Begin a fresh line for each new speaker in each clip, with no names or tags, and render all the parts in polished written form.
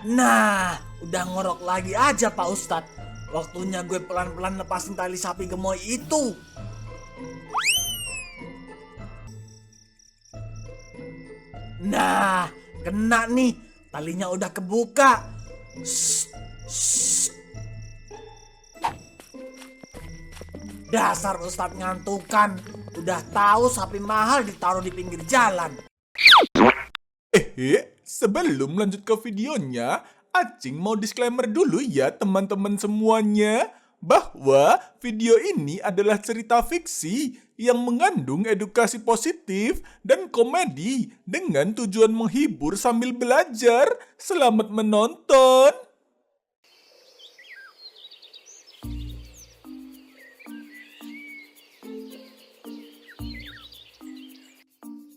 Nah, udah ngorok lagi aja Pak Ustadz. Waktunya gue pelan-pelan lepasin tali sapi gemoy itu. Nah, kena nih. Talinya udah kebuka. Shh, shh. Dasar Ustadz ngantukan. Udah tahu sapi mahal ditaruh di pinggir jalan.
Sebelum lanjut ke videonya, Acing mau disclaimer dulu ya teman-teman semuanya, bahwa video ini adalah cerita fiksi yang mengandung edukasi positif dan komedi dengan tujuan menghibur sambil belajar. Selamat menonton!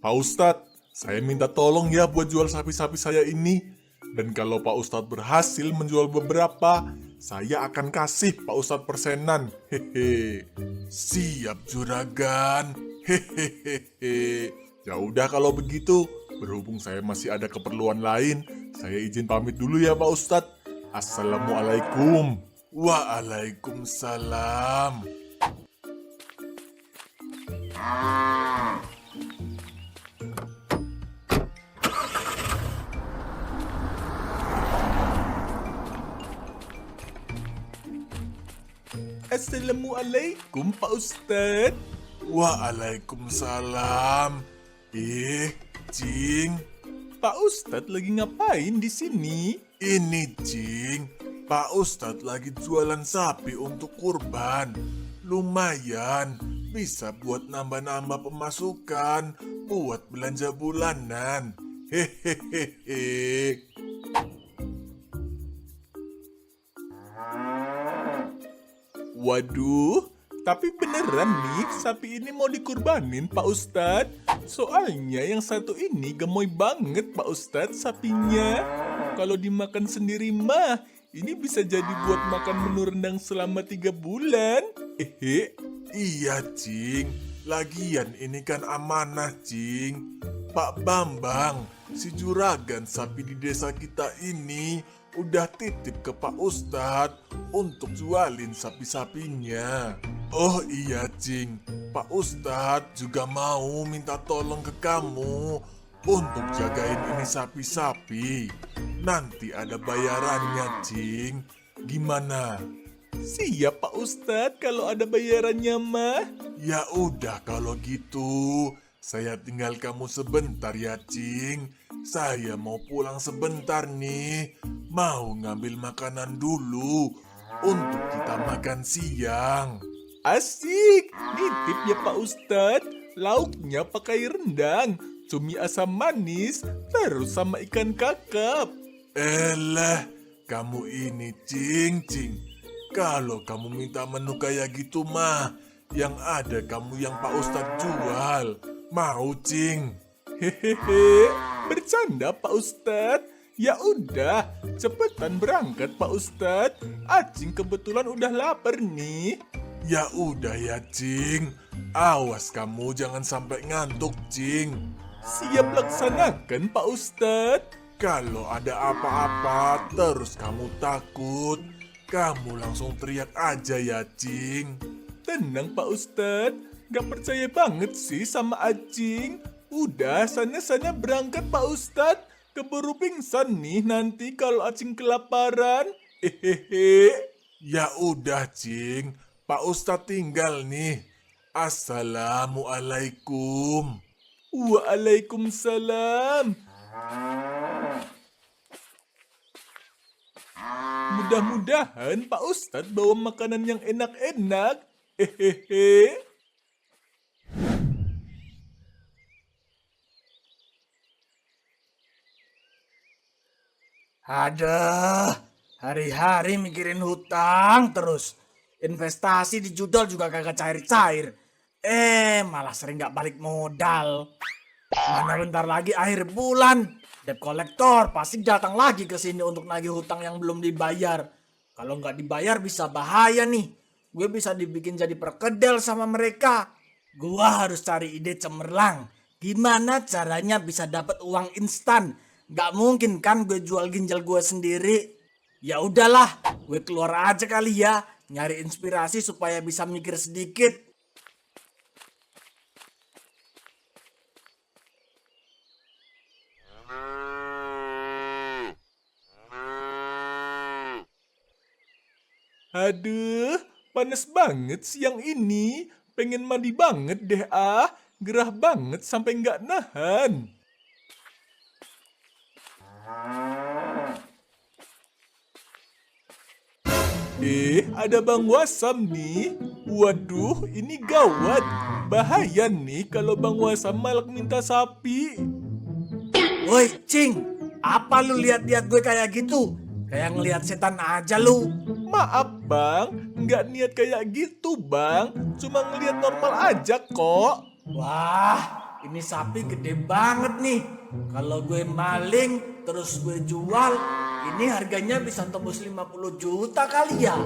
Pak Ustadz, saya minta tolong ya buat jual sapi-sapi saya ini. Dan kalau Pak Ustadz berhasil menjual beberapa, saya akan kasih Pak Ustadz persenan. Hehe. Siap juragan. Hehehe. Ya udah kalau begitu, berhubung saya masih ada keperluan lain, saya izin pamit dulu ya Pak Ustadz. Assalamualaikum. Waalaikumsalam. Assalamualaikum Pak Ustadz. Waalaikumsalam. Cing. Pak Ustadz lagi ngapain di sini? Ini Cing, Pak Ustadz lagi jualan sapi untuk kurban. Lumayan, bisa buat nambah-nambah pemasukan, buat belanja bulanan. Hehehe. Waduh, tapi beneran nih sapi ini mau dikurbanin Pak Ustadz? Soalnya yang satu ini gemoy banget Pak Ustadz sapinya. Kalau dimakan sendiri mah, ini bisa jadi buat makan menu rendang selama 3 bulan. Iya Cing, lagian ini kan amanah Cing. Pak Bambang, si juragan sapi di desa kita ini udah titip ke Pak Ustadz untuk jualin sapi-sapinya. Oh iya Cing, Pak Ustadz juga mau minta tolong ke kamu untuk jagain ini sapi-sapi. Nanti ada bayarannya Cing. Gimana? Siap Pak Ustadz kalau ada bayarannya mah. Ya udah kalau gitu, saya tinggal kamu sebentar ya Cing. Saya mau pulang sebentar nih. Mau ngambil makanan dulu untuk kita makan siang. Asik, nitip ya Pak Ustadz. Lauknya pakai rendang, cumi asam manis, terus sama ikan kakap. Elah, kamu ini Cing. Kalau kamu minta menu kayak gitu mah, yang ada kamu yang Pak Ustadz jual. Mau Cing? Hehehe, bercanda Pak Ustadz. Ya udah, cepetan berangkat Pak Ustadz. Acing kebetulan udah lapar nih. Ya udah ya Cing. Awas kamu jangan sampai ngantuk Cing. Siap laksanakan Pak Ustadz. Kalau ada apa-apa terus kamu takut, kamu langsung teriak aja ya Cing. Tenang Pak Ustadz, gak percaya banget sih sama Acing. Udah sana berangkat Pak Ustadz. Keburu pingsan nih nanti kalau Acing kelaparan. Hehehe. Ya udah Cing, Pak Ustadz tinggal nih. Assalamualaikum. Waalaikumsalam. Mudah-mudahan Pak Ustadz bawa makanan yang enak-enak. Hehehe.
Aduh, hari-hari mikirin hutang terus. Investasi di judol juga kagak cair-cair. Malah sering gak balik modal. Mana bentar lagi akhir bulan. Debt kolektor pasti datang lagi ke sini untuk nagih hutang yang belum dibayar. Kalau nggak dibayar bisa bahaya nih. Gue bisa dibikin jadi perkedel sama mereka. Gue harus cari ide cemerlang. Gimana caranya bisa dapat uang instan? Gak mungkin kan gue jual ginjal gue sendiri. Ya udahlah, gue keluar aja kali ya, nyari inspirasi supaya bisa mikir sedikit.
Aduh, panas banget siang ini. Pengen mandi banget deh ah. Gerah banget sampai nggak nahan. Ada Bang Wasam nih. Waduh, ini gawat. Bahaya nih kalau Bang Wasam malah minta sapi.
Woi, Cing, apa lu lihat-lihat gue kayak gitu? Kayak ngelihat setan aja lu.
Maaf bang, nggak niat kayak gitu bang. Cuma ngeliat normal aja kok.
Wah, ini sapi gede banget nih. Kalau gue maling, terus gue jual, ini harganya bisa tembus 50 juta kali ya.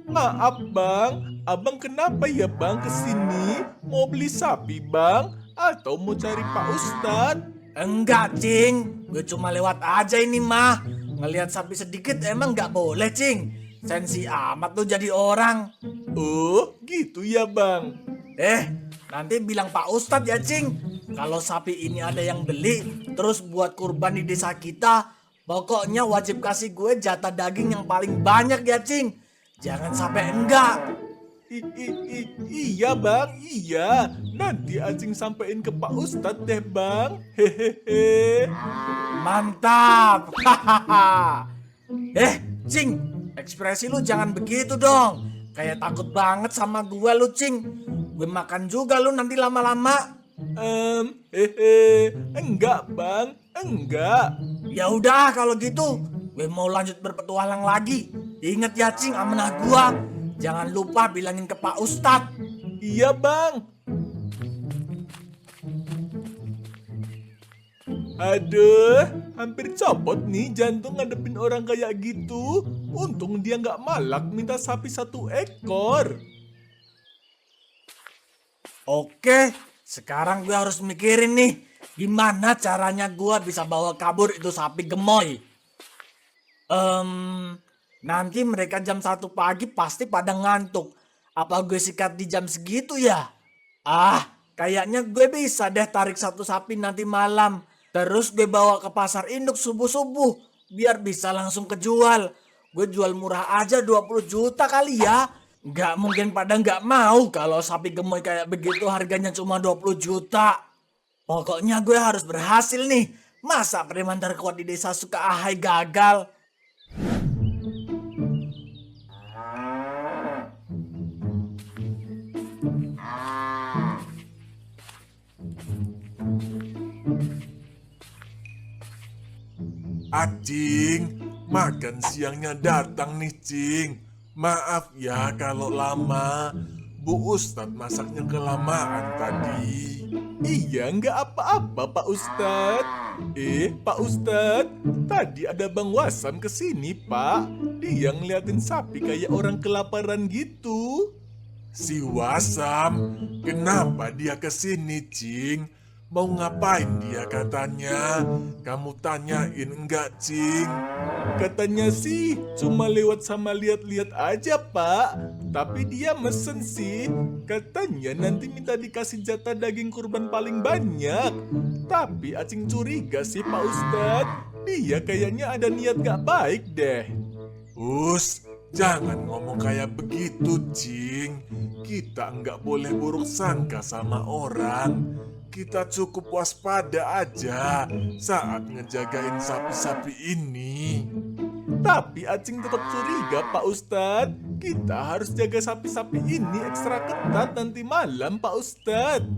Maaf bang. Abang kenapa ya bang kesini? Mau beli sapi bang? Atau mau cari Pak Ustadz?
Enggak, Cing. Gue cuma lewat aja ini mah. Ngelihat sapi sedikit emang nggak boleh, Cing. Sensi amat tuh jadi orang.
Oh, gitu ya bang.
Nanti bilang Pak Ustadz ya, Cing. Kalau sapi ini ada yang beli, terus buat kurban di desa kita, pokoknya wajib kasih gue jatah daging yang paling banyak ya, Cing. Jangan sampai enggak.
Iya bang, iya. Nanti Acing sampein ke Pak Ustadz deh bang. Hehehe.
Mantap. Hahaha. Cing, ekspresi lu jangan begitu dong. Kayak takut banget sama gue lu, Cing. Gue makan juga lu nanti lama-lama.
Enggak bang, enggak.
Ya udah kalau gitu, gue mau lanjut berpetualang lagi. Ingat ya, Cing, amanah gua. Jangan lupa bilangin ke Pak Ustadz.
Iya bang. Aduh, hampir copot nih jantung ngadepin orang kayak gitu. Untung dia nggak malak minta sapi 1 ekor.
Oke, sekarang gue harus mikirin nih. Gimana caranya gue bisa bawa kabur itu sapi gemoy. Nanti mereka jam 1 pagi pasti pada ngantuk. Apa gue sikat di jam segitu ya? Kayaknya gue bisa deh tarik 1 sapi nanti malam. Terus gue bawa ke pasar induk subuh-subuh. Biar bisa langsung kejual. Gue jual murah aja 20 juta kali ya. Nggak mungkin pada nggak mau kalau sapi gemoy kayak begitu harganya cuma 20 juta. Pokoknya gue harus berhasil nih. Masa preman terkuat di desa Sukaahai gagal?
Cing, makan siangnya datang nih Cing. Maaf ya kalau lama. Bu Ustadz masaknya kelamaan tadi. Iya nggak apa-apa Pak Ustadz. Pak Ustadz, tadi ada Bang Wasam kesini Pak. Dia ngeliatin sapi kayak orang kelaparan gitu. Si Wasam, kenapa dia kesini Cing? Mau ngapain dia katanya? Kamu tanyain enggak, Cing? Katanya sih cuma lewat sama lihat-lihat aja, Pak. Tapi dia mesen sih. Katanya nanti minta dikasih jatah daging kurban paling banyak. Tapi Acing curiga sih, Pak Ustadz. Dia kayaknya ada niat gak baik deh. Jangan ngomong kayak begitu, Cing. Kita nggak boleh buruk sangka sama orang. Kita cukup waspada aja saat ngejagain sapi-sapi ini. Tapi Acing tetap curiga, Pak Ustadz. Kita harus jaga sapi-sapi ini ekstra ketat nanti malam, Pak Ustadz.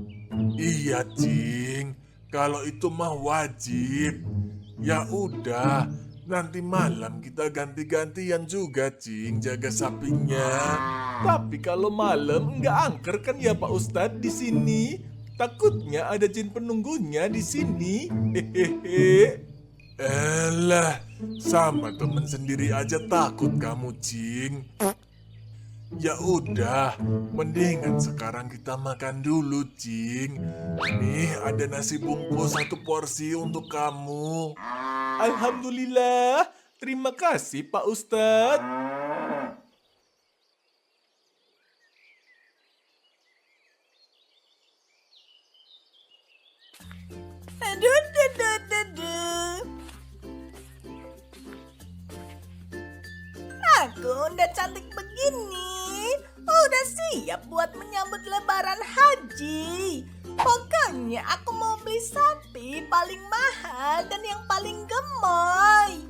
Iya, Cing. Kalau itu mah wajib. Ya udah, nanti malam kita ganti-gantian juga, Cing, jaga sapinya. Tapi kalau malam nggak angker kan ya, Pak Ustadz di sini? Takutnya ada jin penunggunya di sini. Hehehe. Elah, sama temen sendiri aja takut kamu, Cing. Ya udah, mendingan sekarang kita makan dulu, Cing. Nih ada nasi bungkus 1 porsi untuk kamu. Alhamdulillah, terima kasih Pak Ustadz.
Aduh, aduh, aduh, aduh. Aku udah cantik begini. Udah siap buat menyambut lebaran haji. Pokoknya aku mau beli sapi paling mahal dan yang paling gemoy.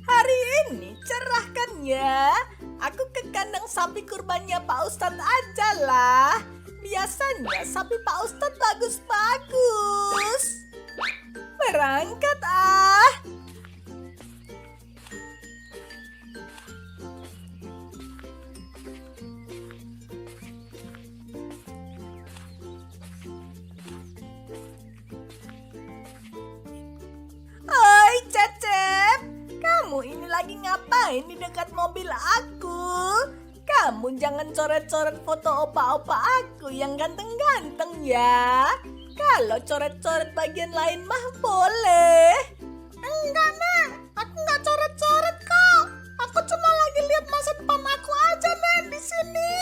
Hari ini cerah kan ya? Aku ke kandang sapi kurbannya Pak Ustadz aja lah. Biasanya sapi Pak Ustadz bagus-bagus. Berangkat ah. Oi Cecep, kamu ini lagi ngapain di dekat mobil aku? Kamu jangan coret-coret foto opa-opa aku yang ganteng-ganteng ya. Kalau coret-coret bagian lain mah boleh. Enggak, Nek. Aku nggak coret-coret kok. Aku cuma lagi lihat masa depan aku aja, Nek, di sini.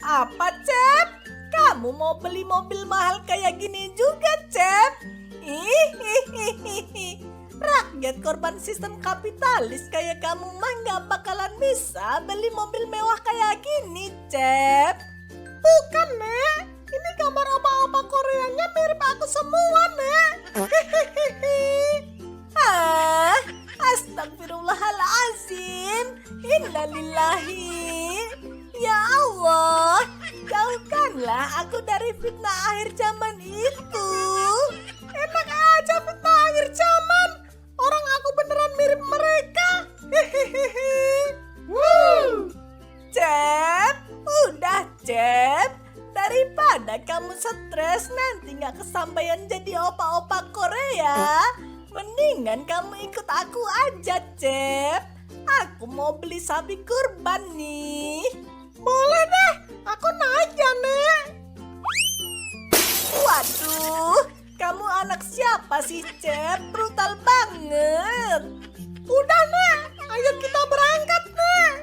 Apa, Cep? Kamu mau beli mobil mahal kayak gini juga, Cep? Hihihihi. Rakyat korban sistem kapitalis kayak kamu mah gak bakalan bisa beli mobil mewah kayak gini, Cep. Bukan, Nek. Ini gambar opa-opa Koreanya mirip aku semua, Nek. Ah, astagfirullahalazim. Innalillahi. Ya Allah, jauhkanlah aku dari fitnah akhir zaman itu. Enak aja fitnah akhir zaman. Orang aku beneran mirip mereka. Hehehe. Cep, udah Cep. Daripada kamu stres nanti gak kesampaian jadi opa-opa Korea. Mendingan kamu ikut aku aja Cep. Aku mau beli sapi kurban nih. Boleh deh, aku naik ya Nek. Waduh, kamu anak siapa sih Cep? Brutal banget. Udah Nek, ayo kita berangkat Nek.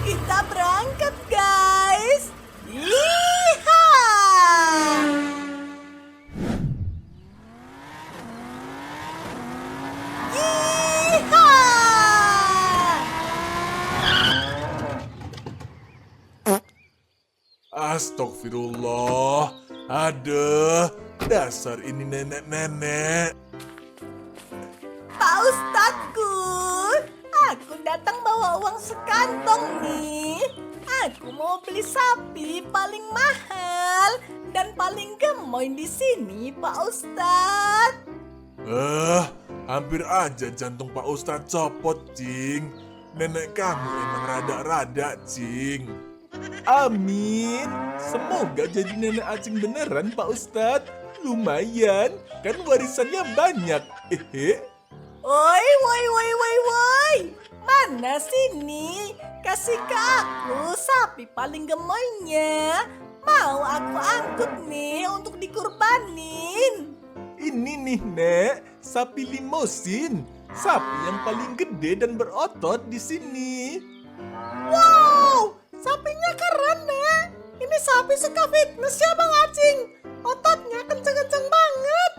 Kita berangkat guys. Yeehaw! Yeehaw!
Astagfirullah. Aduh, dasar ini nenek-nenek.
Pak Ustadku, aku datang bawa uang sekantong nih. Aku mau beli sapi paling mahal dan paling gemoy di sini, Pak Ustadz.
Hampir aja jantung Pak Ustadz copot, Cing. Nenek kamu emang rada-rada, Cing. Amin. Semoga jadi nenek acing beneran, Pak Ustadz. Lumayan, kan warisannya banyak.
Woi, woi, woi, woi, woi. Mana sini? Kasih ke aku sapi paling gemoynya. Mau aku angkut nih untuk dikurbanin.
Ini nih, Nek, sapi limosin. Sapi yang paling gede dan berotot di sini.
Wow, sapinya keren, Nek. Ini sapi suka fitness ya, Bang Acing. Ototnya kenceng-kenceng banget.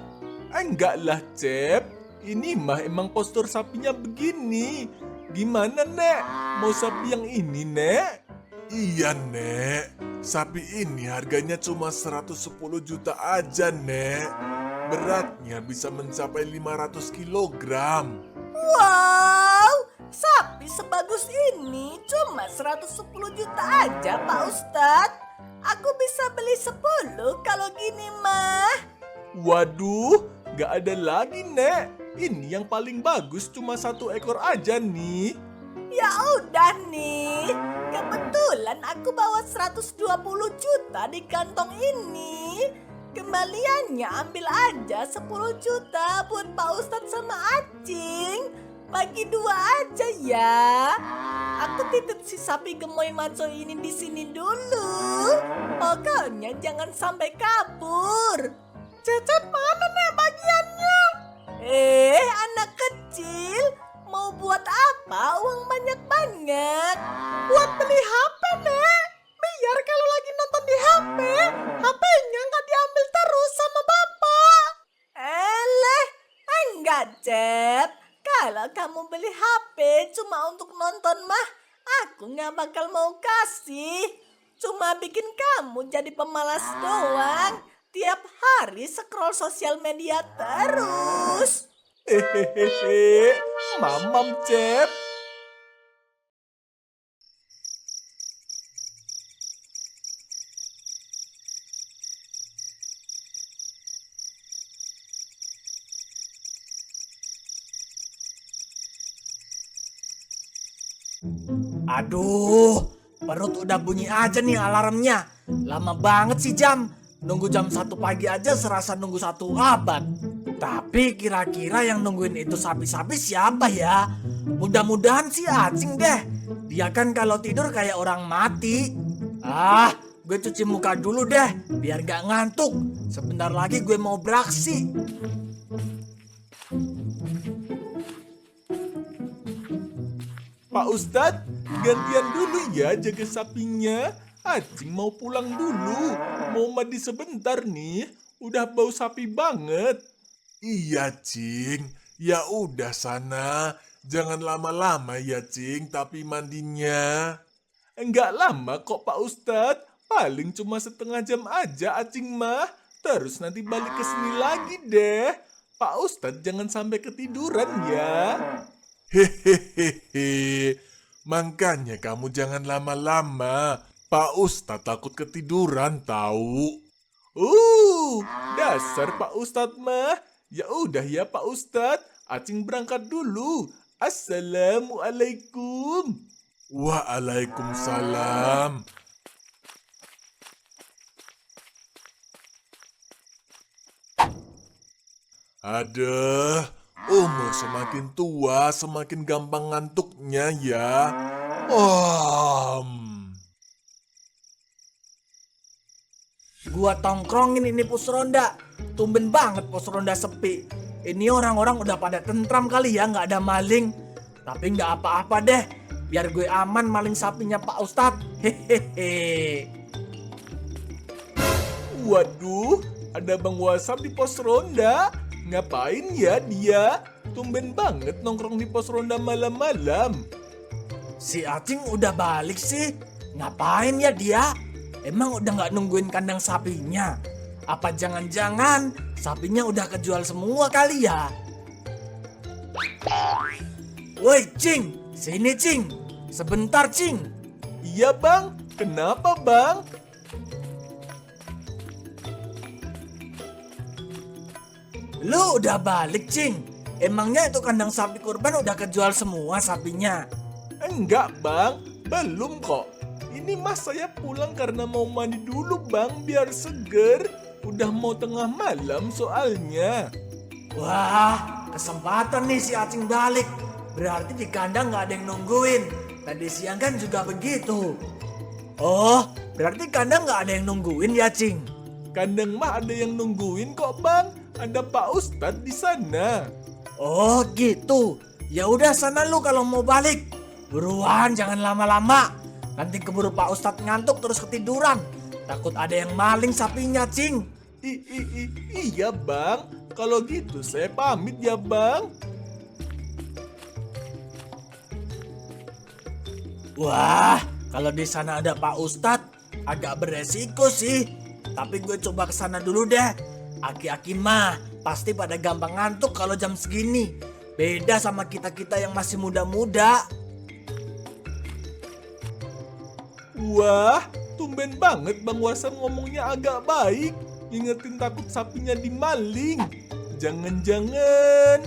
Enggak lah, Cep. Ini mah emang postur sapinya begini. Gimana, Nek? Mau sapi yang ini, Nek? Iya, Nek. Sapi ini harganya cuma 110 juta aja, Nek. Beratnya bisa mencapai 500 kilogram.
Wow, sapi sebagus ini cuma 110 juta aja, Pak Ustadz. Aku bisa beli 10 kalau gini mah.
Waduh, gak ada lagi, Nek. Ini yang paling bagus cuma 1 ekor aja nih.
Ya udah nih, kebetulan aku bawa 120 juta di kantong ini. Kembaliannya ambil aja 10 juta buat Pak Ustadz sama Acing. Bagi 2 aja ya. Aku titip si sapi gemoy maco ini di sini dulu. Pokoknya jangan sampai kabur. Cecep mana nih bagiannya? Anak kecil, mau buat apa uang banyak-banyak? Buat beli HP, Nek. Biar kalau lagi nonton di HP, HP-nya nggak diambil terus sama bapak. Enggak, Cep. Kalau kamu beli HP cuma untuk nonton mah, aku nggak bakal mau kasih. Cuma bikin kamu jadi pemalas doang. Tiap hari scroll sosial media terus.
Hehehe, mamam Cep.
Aduh, perut udah bunyi aja nih alarmnya. Lama banget sih jam. Nunggu jam 1 pagi aja serasa nunggu 1 abad. Tapi kira-kira yang nungguin itu sapi-sapi siapa ya? Mudah-mudahan sih Acing deh. Dia kan kalau tidur kayak orang mati. Gue cuci muka dulu deh biar gak ngantuk. Sebentar lagi gue mau beraksi.
Pak Ustadz, gantian dulu ya jaga sapinya. Acing mau pulang dulu. Mau mandi sebentar nih. Udah bau sapi banget. Iya, Cing. Ya udah sana. Jangan lama-lama ya, Cing, tapi mandinya. Enggak lama kok, Pak Ustadz. Paling cuma setengah jam aja, Acing mah. Terus nanti balik ke sini lagi deh. Pak Ustadz jangan sampai ketiduran ya. Hehehe. Makanya kamu jangan lama-lama. Pak Ustadz takut ketiduran tahu. Dasar Pak Ustadz mah. Ya udah ya Pak Ustadz, Acing berangkat dulu. Assalamualaikum. Waalaikumsalam. Aduh, umur semakin tua semakin gampang ngantuknya ya.
Gua tongkrongin ini pos ronda. Tumben banget pos ronda sepi. Ini orang-orang udah pada tentram kali ya, nggak ada maling. Tapi nggak apa-apa deh, biar gue aman maling sapinya Pak Ustadz. Hehehe.
Waduh, ada Bang Wasap di pos ronda. Ngapain ya dia? Tumben banget nongkrong di pos ronda malam-malam.
Si Acing udah balik sih. Ngapain ya dia? Emang udah nggak nungguin kandang sapinya? Apa jangan-jangan sapinya udah kejual semua kali ya? Woi Cing, sini Cing. Sebentar Cing.
Iya Bang, kenapa Bang?
Lu udah balik Cing. Emangnya itu kandang sapi kurban udah kejual semua sapinya?
Enggak Bang, belum kok. Ini mas saya pulang karena mau mandi dulu Bang biar seger. Udah mau tengah malam soalnya.
Wah, kesempatan nih si Acing balik. Berarti di kandang nggak ada yang nungguin. Tadi siang kan juga begitu. Oh, berarti kandang nggak ada yang nungguin ya Cing?
Kandang mah ada yang nungguin kok Bang. Ada Pak Ustadz di sana.
Oh gitu. Ya udah sana lu kalau mau balik. Buruan jangan lama-lama. Nanti keburu Pak Ustadz ngantuk terus ketiduran. Takut ada yang maling sapinya Cing.
Iya Bang. Kalau gitu saya pamit ya Bang.
Wah, kalau di sana ada Pak Ustadz agak beresiko sih. Tapi gue coba ke sana dulu deh. Aki-aki mah pasti pada gampang ngantuk kalau jam segini. Beda sama kita-kita yang masih muda-muda.
Wah, tumben banget Bang Wasam ngomongnya agak baik. Ingetin takut sapinya dimaling. Jangan-jangan.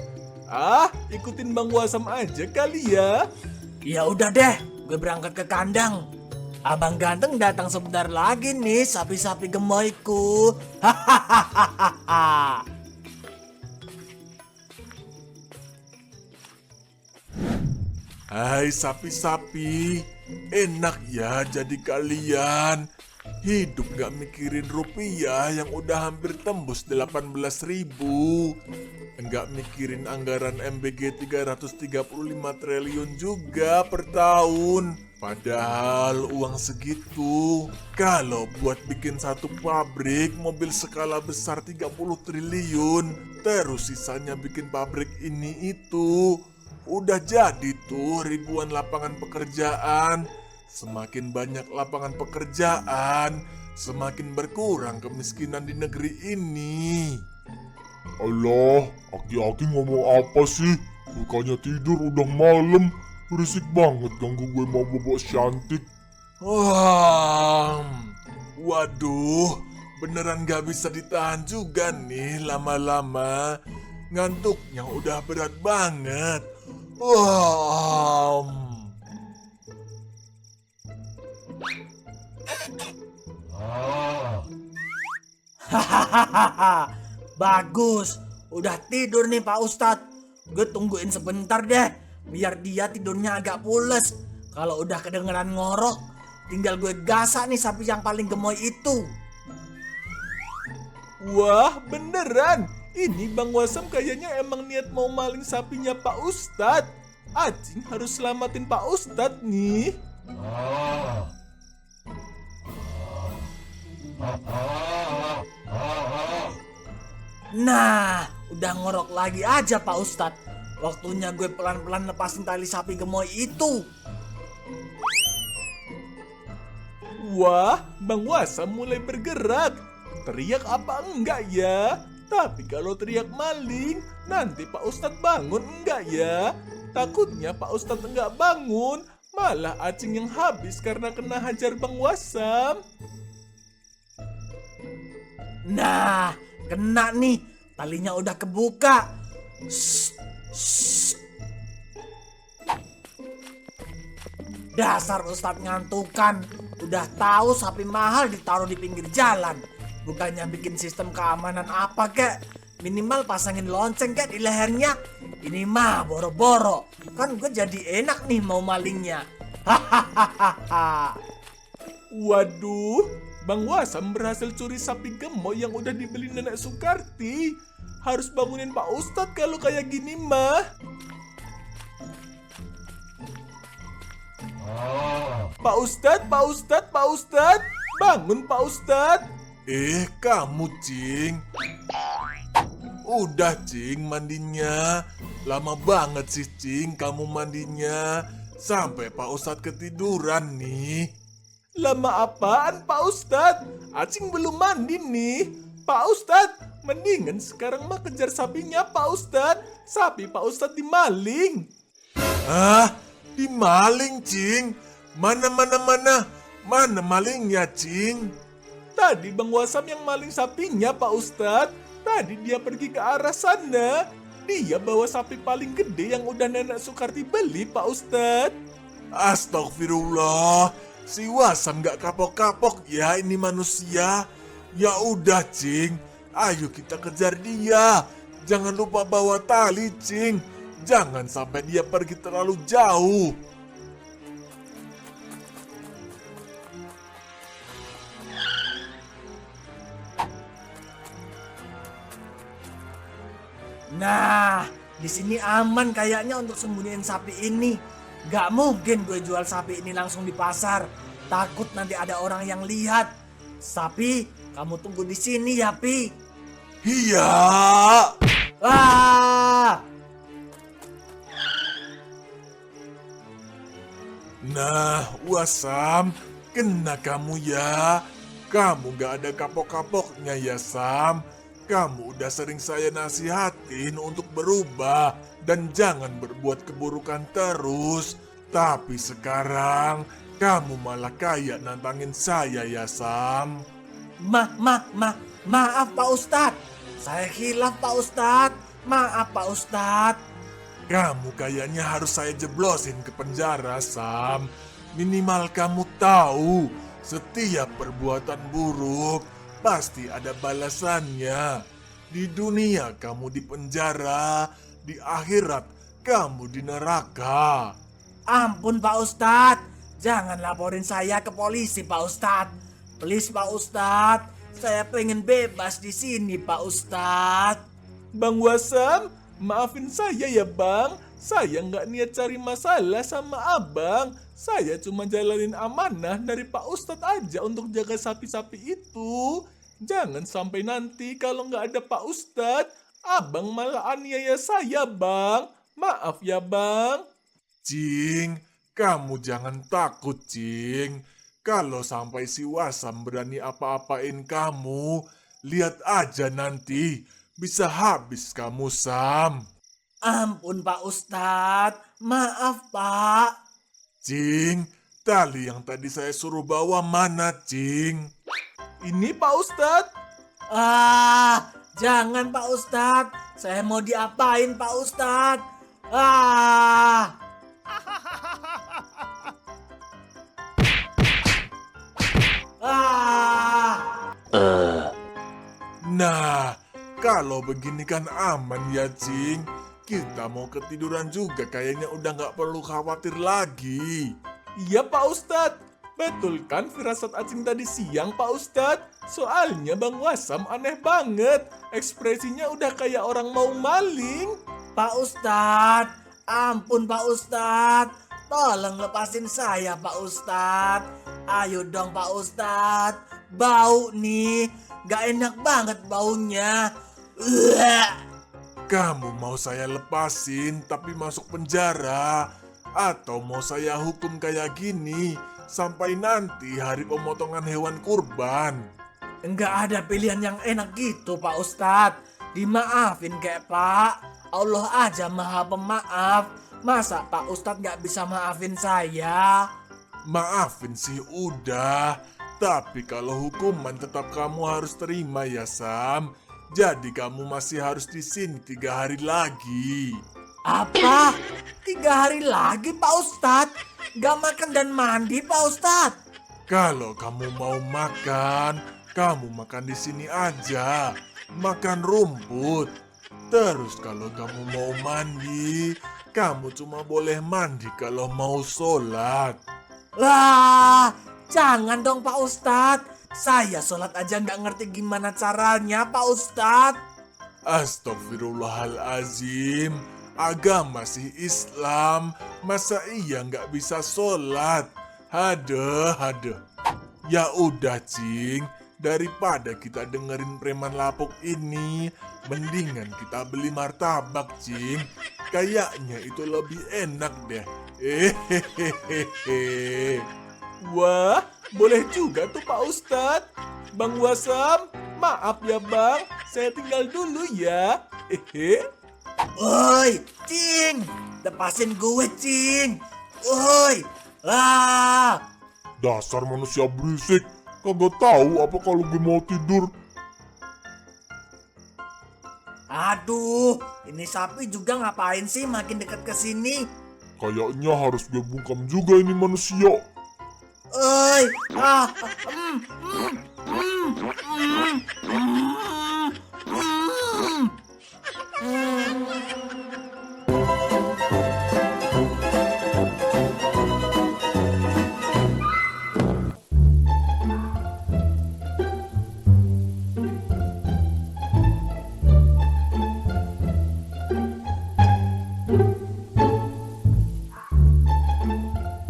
Ikutin Bang Wasam aja kali ya.
Ya udah deh, gue berangkat ke kandang. Abang ganteng datang sebentar lagi nih, sapi-sapi gemoyku. Hahaha.
Hai sapi-sapi, enak ya jadi kalian. Hidup gak mikirin rupiah yang udah hampir tembus 18.000. Enggak mikirin anggaran MBG 335 triliun juga per tahun. Padahal uang segitu, kalau buat bikin satu pabrik mobil skala besar 30 triliun, terus sisanya bikin pabrik ini itu, udah jadi tuh ribuan lapangan pekerjaan. Semakin banyak lapangan pekerjaan, semakin berkurang kemiskinan di negeri ini.
Alah, aki-aki ngomong apa sih? Bukannya tidur udah malam. Berisik banget ganggu gue mau bobok cantik.
Wah, waduh, beneran gak bisa ditahan juga nih lama-lama. Ngantuknya udah berat banget. Wah.
Hahaha. Bagus, udah tidur nih Pak Ustadz. Gue tungguin sebentar deh, biar dia tidurnya agak pules. Kalau udah kedengeran ngorok, tinggal gue gasak nih sapi yang paling gemoy itu.
Wah, beneran. Ini Bang Wasam kayaknya emang niat mau maling sapinya Pak Ustadz. Acing harus selamatin Pak Ustadz nih.
Nah, udah ngorok lagi aja Pak Ustadz. Waktunya gue pelan-pelan lepasin tali sapi gemoy itu.
Wah, Bang Wasam mulai bergerak. Teriak apa enggak ya? Tapi kalau teriak maling, nanti Pak Ustadz bangun enggak ya? Takutnya Pak Ustadz enggak bangun, malah Acing yang habis karena kena hajar Bang Wasam.
Nah, kena nih. Talinya udah kebuka. Shh, shh. Dasar Ustadz ngantukan. Udah tahu sapi mahal ditaruh di pinggir jalan. Bukannya bikin sistem keamanan apa kek. Minimal pasangin lonceng kek di lehernya. Ini mah boro-boro. Kan gue jadi enak nih mau malingnya. Hahaha.
Waduh, Bang Wasam berhasil curi sapi gemoy yang udah dibeli Nenek Sukarti. Harus bangunin Pak Ustadz kalau kayak gini mah. Pak Ustadz, Pak Ustadz, Pak Ustadz. Bangun Pak Ustadz. Kamu Cing. Udah Cing mandinya. Lama banget sih Cing kamu mandinya. Sampai Pak Ustadz ketiduran nih. Lama apaan Pak Ustadz? Acing belum mandi nih. Pak Ustadz, mendingan sekarang mah kejar sapinya Pak Ustadz. Sapi Pak Ustadz dimaling. Hah? Dimaling Cing? Mana malingnya Cing? Tadi Bang Wasam yang maling sapinya Pak Ustadz. Tadi dia pergi ke arah sana. Dia bawa sapi paling gede yang udah Nenek Sukarti beli Pak Ustadz. Astagfirullah. Si Wasam gak kapok-kapok ya ini manusia. Ya udah Cing, ayo kita kejar dia. Jangan lupa bawa tali Cing. Jangan sampai dia pergi terlalu jauh.
Nah, di sini aman kayaknya untuk sembunyiin sapi ini. Gak mungkin gue jual sapi ini langsung di pasar. Takut nanti ada orang yang lihat. Sapi, kamu tunggu di sini ya, Pi.
Iya.
Ah!
Nah, Wasam, kena kamu ya. Kamu gak ada kapok-kapoknya ya, Sam. Kamu udah sering saya nasihatin untuk berubah dan jangan berbuat keburukan terus. Tapi sekarang kamu malah kayak nantangin saya ya, Sam.
Maaf Pak Ustadz. Saya hilaf Pak Ustadz. Maaf Pak Ustadz.
Kamu kayaknya harus saya jeblosin ke penjara, Sam. Minimal kamu tahu, setiap perbuatan buruk pasti ada balasannya. Di dunia kamu di penjara, di akhirat kamu di neraka.
Ampun Pak Ustadz, jangan laporin saya ke polisi Pak Ustadz. Please Pak Ustadz, saya pengen bebas di sini Pak Ustadz.
Bang Wasam, maafin saya ya bang. Saya nggak niat cari masalah sama abang. Saya cuma jalanin amanah dari Pak Ustadz aja untuk jaga sapi-sapi itu. Jangan sampai nanti kalau nggak ada Pak Ustadz, abang malah aniaya saya bang. Maaf ya bang. Cing, kamu jangan takut Cing. Kalau sampai si Wasam berani apa-apain kamu, lihat aja nanti. Bisa habis kamu, Sam.
Ampun Pak Ustadz, maaf Pak.
Cing, tali yang tadi saya suruh bawa mana, Cing? Ini Pak Ustadz.
Jangan Pak Ustadz, saya mau diapain Pak Ustadz?
Nah, kalau begini kan aman ya, Cing. Kita mau ketiduran juga kayaknya udah nggak perlu khawatir lagi. Iya Pak Ustadz. Betul kan firasat Acing tadi siang Pak Ustadz? Soalnya Bang Wasam aneh banget. Ekspresinya udah kayak orang mau maling.
Pak Ustadz, ampun Pak Ustadz. Tolong lepasin saya Pak Ustadz. Ayo dong Pak Ustadz. Bau nih, gak enak banget baunya.
Kamu mau saya lepasin tapi masuk penjara? Atau mau saya hukum kayak gini sampai nanti hari pemotongan hewan kurban?
Enggak ada pilihan yang enak gitu Pak Ustadz. Dimaafin kayak Pak. Allah aja maha pemaaf. Masa Pak Ustadz gak bisa maafin saya?
Maafin sih udah. Tapi kalau hukuman tetap kamu harus terima ya Sam. Jadi kamu masih harus di sini 3 hari lagi.
Apa? 3 hari lagi Pak Ustadz? Gak makan dan mandi Pak Ustadz?
Kalau kamu mau makan, kamu makan di sini aja. Makan rumput. Terus kalau kamu mau mandi, kamu cuma boleh mandi kalau mau sholat.
Lah, jangan dong Pak Ustadz. Saya sholat aja nggak ngerti gimana caranya Pak Ustadz.
Astagfirullahalazim. Agama sih Islam. Masa iya nggak bisa sholat? Hade. Ya udah Cing. Daripada kita dengerin preman lapuk ini, mendingan kita beli martabak Cing. Kayaknya itu lebih enak deh. Wah, boleh juga tuh Pak Ustadz. Bang Wasam, maaf ya Bang, saya tinggal dulu ya.
Woi, Cing, lepasin gue Cing. Woi, lah.
Dasar manusia berisik. Kagak tahu apa kalau gue mau tidur.
Aduh, ini sapi juga ngapain sih makin dekat ke sini?
Kayaknya harus gue bungkam juga ini manusia.
Oi,